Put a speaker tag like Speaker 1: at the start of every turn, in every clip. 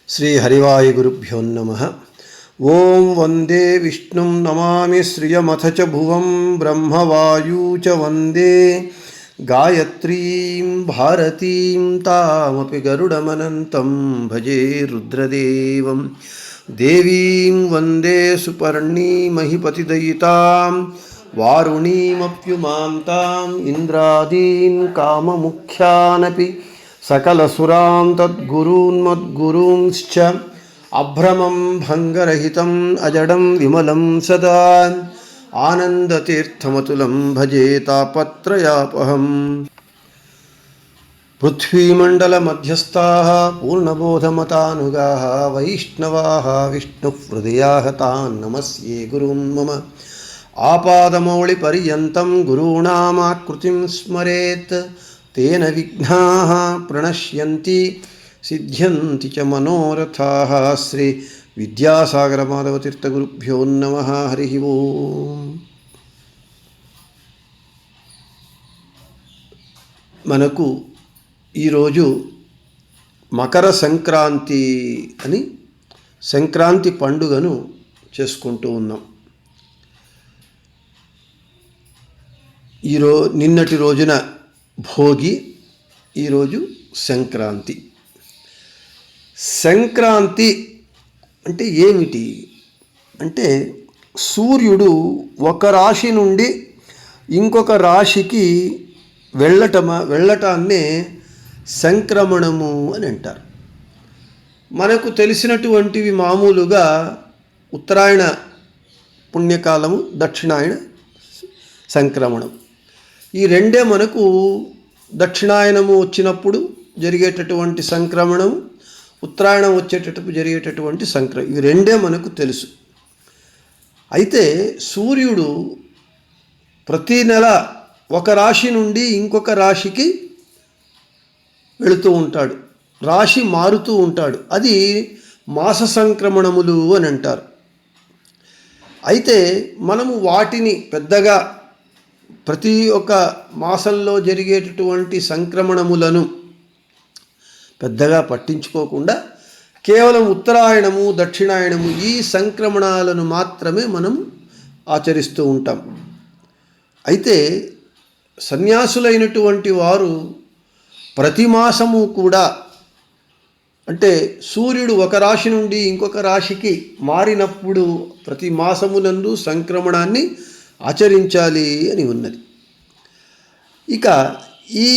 Speaker 1: श्रीहरिवायुगुरुभ्यो नमः। ओं वंदे विष्णुं नमामि श्रियमथ च भुवं ब्रह्मवायु च वंदे गायत्रीं भारतीं तामपि गरुडमनन्तं भजे रुद्रदेवं देवीं वंदे सुपर्णीमहिपतिदयितां वारुणीमप्युमां ताम् इन्द्रादीन् काममुख्यानपि सकलसुरां तद्गुरून्मद्गुरूंश्च अभ्रमं भङ्गरहितं अजडं विमलं सदा आनन्दतीर्थमतुलं भजे तापत्रयापहम्। पृथ्वीमण्डलमध्यस्थाः पूर्णबोधमतानुगाः वैष्णवाः विष्णुहृदयाः तान् नमस्ये गुरून् मम। आपादमौलिपर्यन्तं गुरूणामाकृतिं स्मरेत् तेन विघ्नाः प्रणश्यन्ति सिद्ध्यन्ति च मनोरथाः। श्री विद्यासागर माधवतीर्थगुरुभ्यो नमः। हरिः ओम्। మనకు ఈరోజు మకర సంక్రాంతి అని సంక్రాంతి పండుగను చేసుకుంటూ ఉన్నాం. నిన్నటి రోజున భోగి, ఈరోజు సంక్రాంతి. సంక్రాంతి అంటే ఏమిటి అంటే, సూర్యుడు ఒక రాశి నుండి ఇంకొక రాశికి వెళ్ళటాన్నే సంక్రమణము అని అంటారు. మనకు తెలిసినటువంటివి మామూలుగా ఉత్తరాయణ పుణ్యకాలము, దక్షిణాయన సంక్రమణం. ఈ రెండే మనకు దక్షిణాయనము వచ్చినప్పుడు జరిగేటటువంటి సంక్రమణం, ఉత్తరాయణం వచ్చేటప్పుడు జరిగేటటువంటి సంక్రమణం, ఇవి రెండే మనకు తెలుసు. అయితే సూర్యుడు ప్రతీ నెల ఒక రాశి నుండి ఇంకొక రాశికి వెళుతూ ఉంటాడు, రాశి మారుతూ ఉంటాడు. అది మాస సంక్రమణములు అని అంటారు. అయితే మనము వాటిని పెద్దగా ప్రతి ఒక్క మాసంలో జరిగేటటువంటి సంక్రమణములను పెద్దగా పట్టించుకోకుండా కేవలం ఉత్తరాయణము, దక్షిణాయనము ఈ సంక్రమణాలను మాత్రమే మనం ఆచరిస్తూ ఉంటాం. అయితే సన్యాసులైనటువంటి వారు ప్రతి మాసము కూడా, అంటే సూర్యుడు ఒక రాశి నుండి ఇంకొక రాశికి మారినప్పుడు ప్రతి మాసమునందు సంక్రమణాన్ని ఆచరించాలి అని ఉన్నది. ఇక ఈ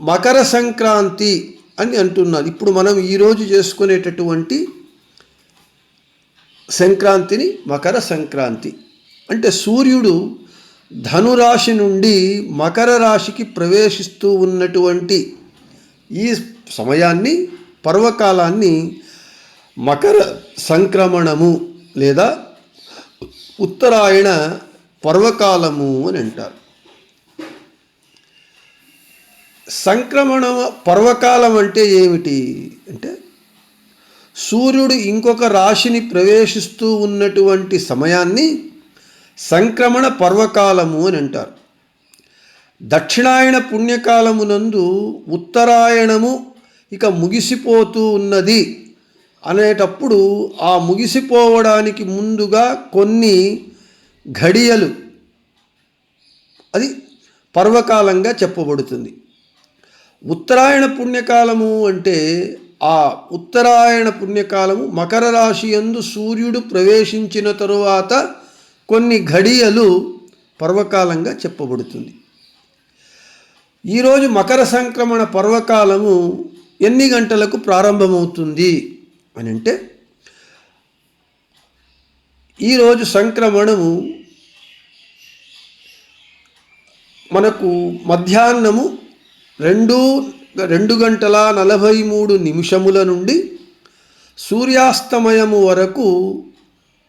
Speaker 1: మకర సంక్రాంతి అని అంటున్నది. ఇప్పుడు మనం ఈరోజు చేసుకునేటటువంటి సంక్రాంతిని మకర సంక్రాంతి అంటే, సూర్యుడు ధనురాశి నుండి మకర రాశికి ప్రవేశిస్తూ ఉన్నటువంటి ఈ సమయాన్ని, పర్వకాలాన్ని మకర సంక్రమణము లేదా ఉత్తరాయణ పర్వకాలము అని అంటారు. సంక్రమణ పర్వకాలం అంటే ఏమిటి అంటే, సూర్యుడు ఇంకొక రాశిని ప్రవేశిస్తూ ఉన్నటువంటి సమయాన్ని సంక్రమణ పర్వకాలము అని అంటారు. దక్షిణాయన పుణ్యకాలమునందు ఉత్తరాయణము ఇక ముగిసిపోతూ ఉన్నది అనేటప్పుడు ఆ ముగిసిపోవడానికి ముందుగా కొన్ని ఘడియలు అది పర్వకాలంగా చెప్పబడుతుంది. ఉత్తరాయణ పుణ్యకాలము అంటే, ఆ ఉత్తరాయణ పుణ్యకాలము మకర రాశి యందు సూర్యుడు ప్రవేశించిన తరువాత కొన్ని ఘడియలు పర్వకాలంగా చెప్పబడుతుంది. ఈరోజు మకర సంక్రమణ పర్వకాలము ఎన్ని గంటలకు ప్రారంభమవుతుంది అని అంటే, ఈరోజు సంక్రమణము మనకు మధ్యాహ్నము 2:43 నుండి సూర్యాస్తమయము వరకు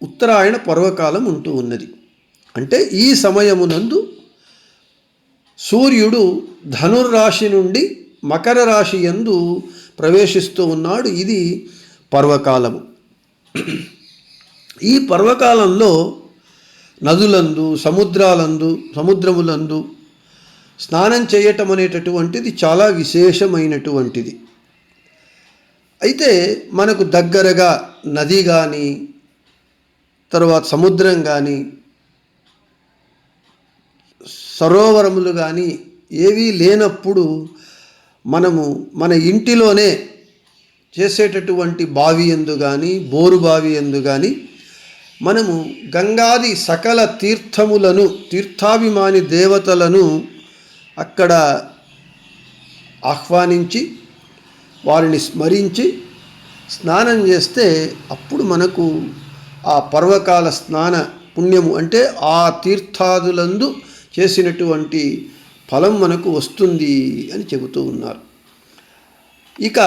Speaker 1: ఉత్తరాయణ పర్వకాలం ఉంటూ ఉన్నది. అంటే ఈ సమయమునందు సూర్యుడు ధనుర్రాశి నుండి మకర రాశి యందు ప్రవేశిస్తూ ఉన్నాడు. ఇది పర్వకాలము. ఈ పర్వకాలంలో నదులందు, సముద్రములందు స్నానం చేయటం అనేటటువంటిది చాలా విశేషమైనటువంటిది. అయితే మనకు దగ్గరగా నది కానీ తర్వాత సముద్రం కానీ సరోవరములు కానీ ఏవీ లేనప్పుడు మనము మన ఇంటిలోనే చేసేటటువంటి బావి యందు కానీ బోరు బావి యందు కానీ మనము గంగాది సకల తీర్థములను తీర్థాభిమాని దేవతలను అక్కడ ఆహ్వానించి వారిని స్మరించి స్నానం చేస్తే అప్పుడు మనకు ఆ పర్వకాల స్నాన పుణ్యము అంటే ఆ తీర్థాదులందు చేసినటువంటి ఫలం మనకు వస్తుంది అని చెబుతూ ఉన్నారు. ఇక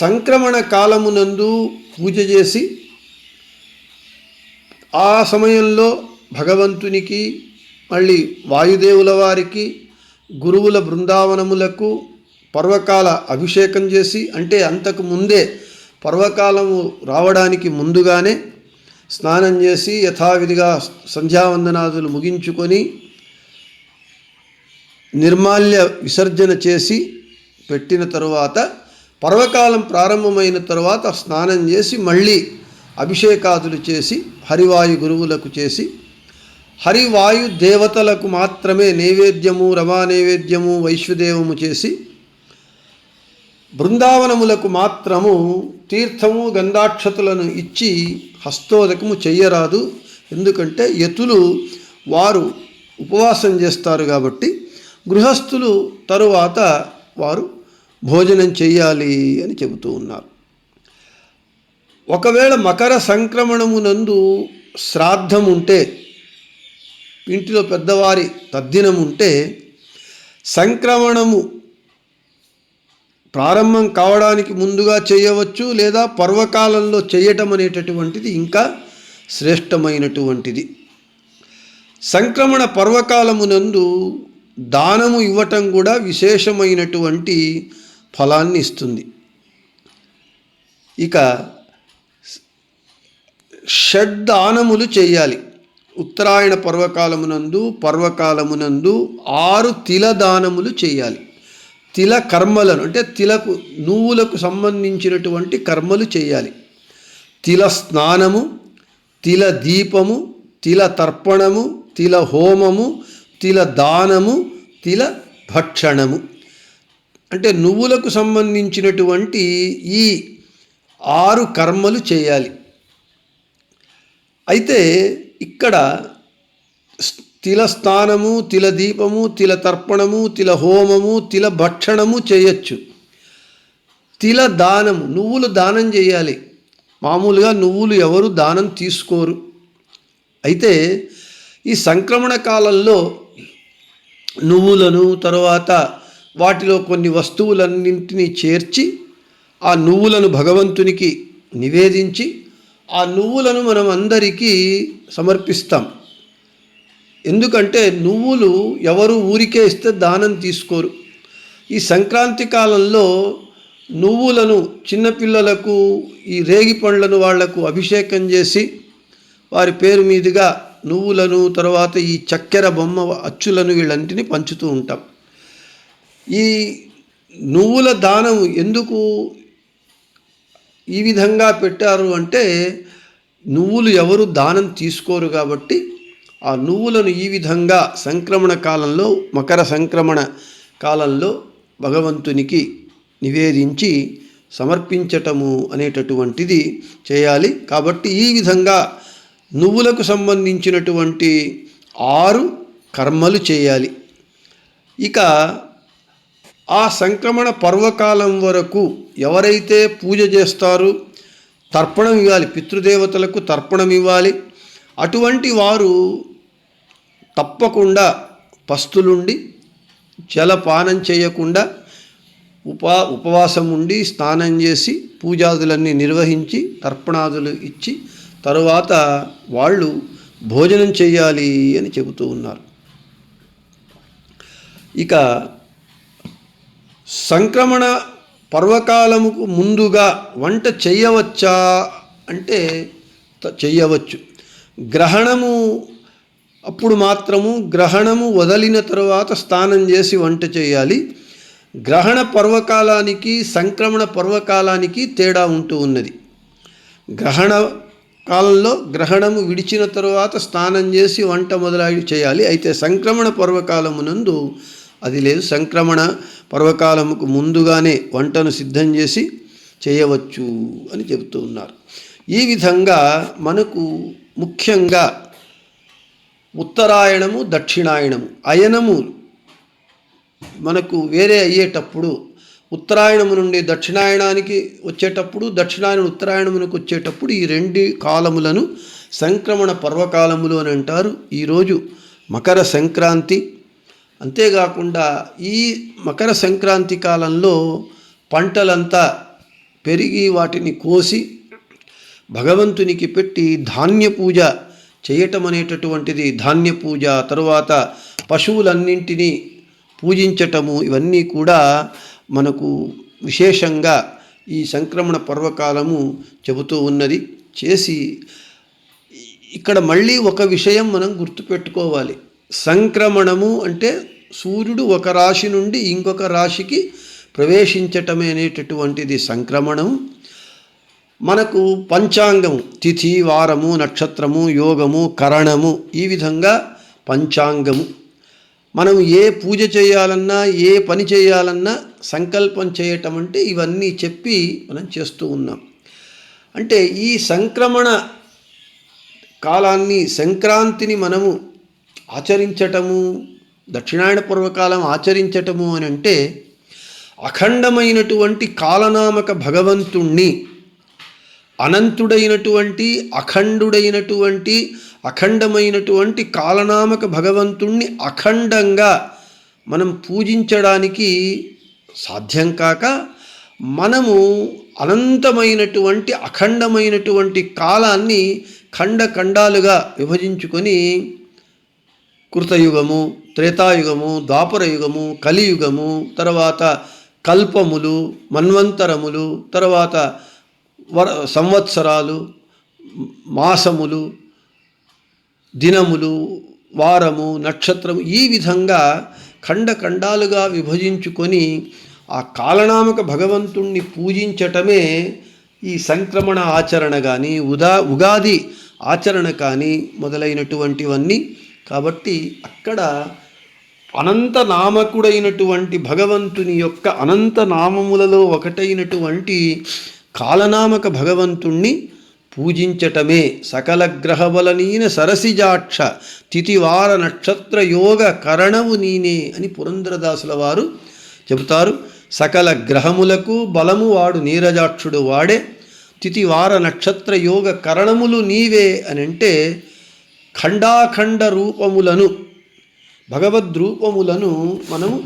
Speaker 1: సంక్రమణ కాలమునందు పూజ చేసి ఆ సమయంలో భగవంతునికి మళ్ళీ వాయుదేవుల వారికి గురువుల బృందావనములకు పర్వకాల అభిషేకం చేసి అంటే అంతకు ముందే పర్వకాలము రావడానికి ముందుగానే స్నానం చేసి యథావిధిగా సంధ్యావందనాదులు ముగించుకొని నిర్మాల్య విసర్జన చేసి పెట్టిన తరువాత పర్వకాలం ప్రారంభమైన తరువాత స్నానం చేసి మళ్ళీ అభిషేకాదులు చేసి హరివాయు గురువులకు చేసి హరివాయు దేవతలకు మాత్రమే నైవేద్యము రమా నైవేద్యము వైశ్వదేవము చేసి బృందావనములకు మాత్రము తీర్థము గంధాక్షతులను ఇచ్చి హస్తోదకము చెయ్యరాదు. ఎందుకంటే యతులు వారు ఉపవాసం చేస్తారు కాబట్టి గృహస్థులు తరువాత వారు భోజనం చెయ్యాలి అని చెబుతూ ఉన్నారు. ఒకవేళ మకర సంక్రమణమునందు శ్రాద్ధం ఉంటే ఇంటిలో పెద్దవారి తద్దినం ఉంటే సంక్రమణము ప్రారంభం కావడానికి ముందుగా చేయవచ్చు, లేదా పర్వకాలంలో చేయటం అనేటటువంటిది ఇంకా శ్రేష్టమైనటువంటిది. సంక్రమణ పర్వకాలమునందు దానము ఇవ్వటం కూడా విశేషమైనటువంటి ఫలాన్ని ఇస్తుంది. ఇక షడ్దానములు చేయాలి. ఉత్తరాయణ పర్వకాలమునందు 6 తిల దానములు చేయాలి. తిల కర్మలను అంటే తిలకు నువ్వులకు సంబంధించినటువంటి కర్మలు చేయాలి. తిల స్నానము, తిల దీపము, తిల తర్పణము, తిల హోమము, తిల దానము, తిల భక్షణము అంటే నువ్వులకు సంబంధించినటువంటి ఈ 6 కర్మలు చేయాలి. అయితే ఇక్కడ తిల స్నానము, తిల దీపము, తిల తర్పణము, తిల హోమము, తిల భక్షణము చేయొచ్చు. తిల దానము నువ్వులు దానం చేయాలి. మామూలుగా నువ్వులు ఎవరు దానం తీసుకోరు. అయితే ఈ సంక్రమణ కాలంలో నువ్వులను తర్వాత వాటిలో కొన్ని వస్తువులన్నింటినీ చేర్చి ఆ నువ్వులను భగవంతునికి నివేదించి ఆ నువ్వులను మనం అందరికీ సమర్పిస్తాం. ఎందుకంటే నువ్వులు ఎవరు ఊరికే ఇస్తే దానం తీసుకోరు. ఈ సంక్రాంతి కాలంలో నువ్వులను చిన్నపిల్లలకు ఈ రేగి పండ్లను వాళ్లకు అభిషేకం చేసి వారి పేరు మీదుగా నువ్వులను తర్వాత ఈ చక్కెర బొమ్మ అచ్చులను వీళ్ళంటిని పంచుతూ ఉంటాం. ఈ నువ్వుల దానం ఎందుకు ఈ విధంగా పెట్టారు అంటే నువ్వులు ఎవరు దానం తీసుకోరు కాబట్టి ఆ నువ్వులను ఈ విధంగా సంక్రమణ కాలంలో మకర సంక్రమణ కాలంలో భగవంతునికి నివేదించి సమర్పించటము అనేటటువంటిది చేయాలి. కాబట్టి ఈ విధంగా నువ్వులకు సంబంధించినటువంటి 6 కర్మలు చేయాలి. ఇక ఆ సంక్రమణ పర్వకాలం వరకు ఎవరైతే పూజ చేస్తారో తర్పణం ఇవ్వాలి, పితృదేవతలకు తర్పణం ఇవ్వాలి. అటువంటి వారు తప్పకుండా పస్తులుండి జలపానం చేయకుండా ఉపవాసం ఉండి స్నానం చేసి పూజాదులన్నీ నిర్వహించి తర్పణాదులు ఇచ్చి తరువాత వాళ్ళు భోజనం చేయాలి అని చెబుతూ ఉన్నారు. ఇక సంక్రమణ పర్వకాలముకు ముందుగా వంట చేయవచ్చా అంటే చెయ్యవచ్చు. గ్రహణము అప్పుడు మాత్రము గ్రహణము వదిలిన తరువాత స్నానం చేసి వంట చేయాలి. గ్రహణ పర్వకాలానికి సంక్రమణ పర్వకాలానికి తేడా ఉంటూ ఉన్నది. గ్రహణ కాలంలో గ్రహణము విడిచిన తరువాత స్నానం చేసి వంట మొదలైనవి చేయాలి. అయితే సంక్రమణ పర్వకాలమునందు అది లేదు. సంక్రమణ పర్వకాలముకు ముందుగానే వంటను సిద్ధం చేసి చేయవచ్చు అని చెబుతూ ఉన్నారు. ఈ విధంగా మనకు ముఖ్యంగా ఉత్తరాయణము, దక్షిణాయనము అయనము మనకు వేరే అయ్యేటప్పుడు, ఉత్తరాయణము నుండి దక్షిణాయనానికి వచ్చేటప్పుడు, దక్షిణాయనం ఉత్తరాయణమునకు వచ్చేటప్పుడు ఈ రెండు కాలములను సంక్రమణ పర్వకాలములు అని అంటారు. ఈరోజు మకర సంక్రాంతి. అంతేకాకుండా ఈ మకర సంక్రాంతి కాలంలో పంటలంతా పెరిగి వాటిని కోసి భగవంతునికి పెట్టి ధాన్య పూజ చేయటం అనేటటువంటిది, ధాన్య పూజ, తరువాత పశువులన్నింటినీ పూజించటము, ఇవన్నీ కూడా మనకు విశేషంగా ఈ సంక్రమణ పర్వకాలము చెబుతూ ఉన్నది. చేసి ఇక్కడ మళ్ళీ ఒక విషయం మనం గుర్తుపెట్టుకోవాలి. సంక్రమణము అంటే సూర్యుడు ఒక రాశి నుండి ఇంకొక రాశికి ప్రవేశించటమే అనేటటువంటిది సంక్రమణం. మనకు పంచాంగము, తిథి, వారము, నక్షత్రము, యోగము, కరణము, ఈ విధంగా పంచాంగము. మనం ఏ పూజ చేయాలన్నా, ఏ పని చేయాలన్నా సంకల్పం చేయటం అంటే ఇవన్నీ చెప్పి మనం చేస్తూ ఉన్నాం. అంటే ఈ సంక్రమణ కాలాన్ని, సంక్రాంతిని మనము ఆచరించటము, దక్షిణాయన పర్వకాలం ఆచరించటము అని అంటే అఖండమైనటువంటి కాలనామక భగవంతుణ్ణి, అనంతుడైనటువంటి అఖండుడైనటువంటి అఖండమైనటువంటి కాలనామక భగవంతుణ్ణి అఖండంగా మనం పూజించడానికి సాధ్యం కాక, మనము అనంతమైనటువంటి అఖండమైనటువంటి కాలాన్ని ఖండాలుగా విభజించుకొని కృతయుగము, త్రేతాయుగము, ద్వాపరయుగము, కలియుగము, తర్వాత కల్పములు, మన్వంతరములు, తర్వాత సంవత్సరాలు, మాసములు, దినములు, వారము, నక్షత్రము, ఈ విధంగా ఖండాలుగా విభజించుకొని ఆ కాలనామక భగవంతుణ్ణి పూజించటమే ఈ సంక్రమణ ఆచరణ కానీ, ఉగాది ఆచరణ కానీ మొదలైనటువంటివన్నీ. కాబట్టి అక్కడ అనంత నామకుడైనటువంటి భగవంతుని యొక్క అనంత నామములలో ఒకటైనటువంటి కాలనామక భగవంతుణ్ణి పూజించటమే సకల గ్రహబలనీన సరసిజాక్ష తిథివార నక్షత్ర యోగ కరణవు నీనే అని పురంధరదాసుల వారు చెబుతారు. సకల గ్రహములకు బలము వాడు నీరజాక్షుడు వాడే, తిథివార నక్షత్ర యోగ కరణములు నీవే అని అంటే ఖండాఖండ రూపములను, భగవద్రూపములను మనము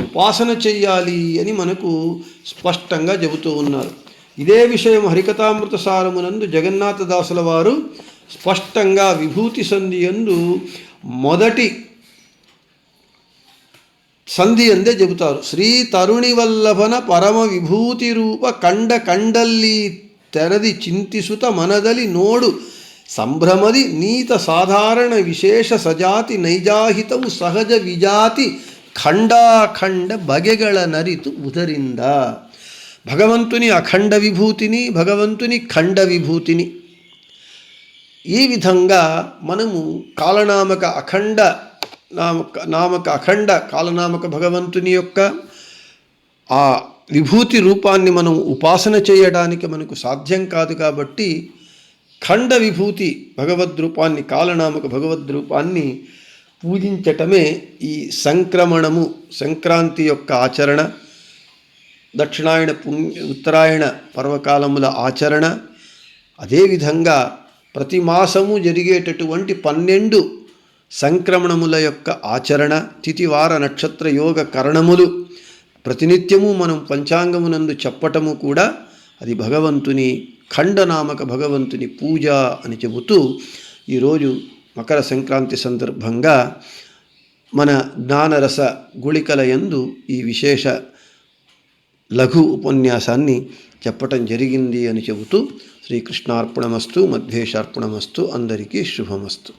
Speaker 1: ఉపాసన చెయ్యాలి అని మనకు స్పష్టంగా చెబుతూ ఉన్నారు. ఇదే విషయం హరికథామృత సారమునందు జగన్నాథదాసుల వారు స్పష్టంగా విభూతి సంధి యందు మొదటి సంధి అందే చెబుతారు. శ్రీ తరుణి వల్లభన పరమ విభూతి రూప కండల్లీ తెరది చింతిసుత మనదలి నోడు సంభ్రమది నీత సాధారణ విశేష సజాతి నైజాహితవు సహజ విజాతి ఖండాఖండ బಗೆಗಳ నరితు ఉదరింద. భగవంతుని అఖండ విభూతిని, భగవంతుని ఖండ విభూతిని, ఈ విధంగా మనము కాలనామక అఖండ కాలనామక భగవంతుని యొక్క ఆ విభూతి రూపాన్ని మనం ఉపాసన చేయడానికి మనకు సాధ్యం కాదు. కాబట్టి ఖండ విభూతి భగవద్రూపాన్ని, కాలనామక భగవద్రూపాన్ని పూజించటమే ఈ సంక్రమణము, సంక్రాంతి యొక్క ఆచరణ, దక్షిణాయన ఉత్తరాయణ పర్వకాలముల ఆచరణ. అదేవిధంగా ప్రతి మాసము జరిగేటటువంటి 12 సంక్రమణముల యొక్క ఆచరణ, తిథివార నక్షత్ర యోగ కరణములు ప్రతినిత్యము మనం పంచాంగమునందు చెప్పటము కూడా అది భగవంతుని ఖండనామక భగవంతుని పూజ అని చెబుతూ ఈరోజు మకర సంక్రాంతి సందర్భంగా మన జ్ఞానరస గుళికల యందు ఈ విశేష లఘు ఉపన్యాసాన్ని చెప్పటం జరిగింది అని చెబుతూ శ్రీకృష్ణార్పణమస్తు, మధ్వేశార్పణమస్తు, అందరికీ శుభమస్తు.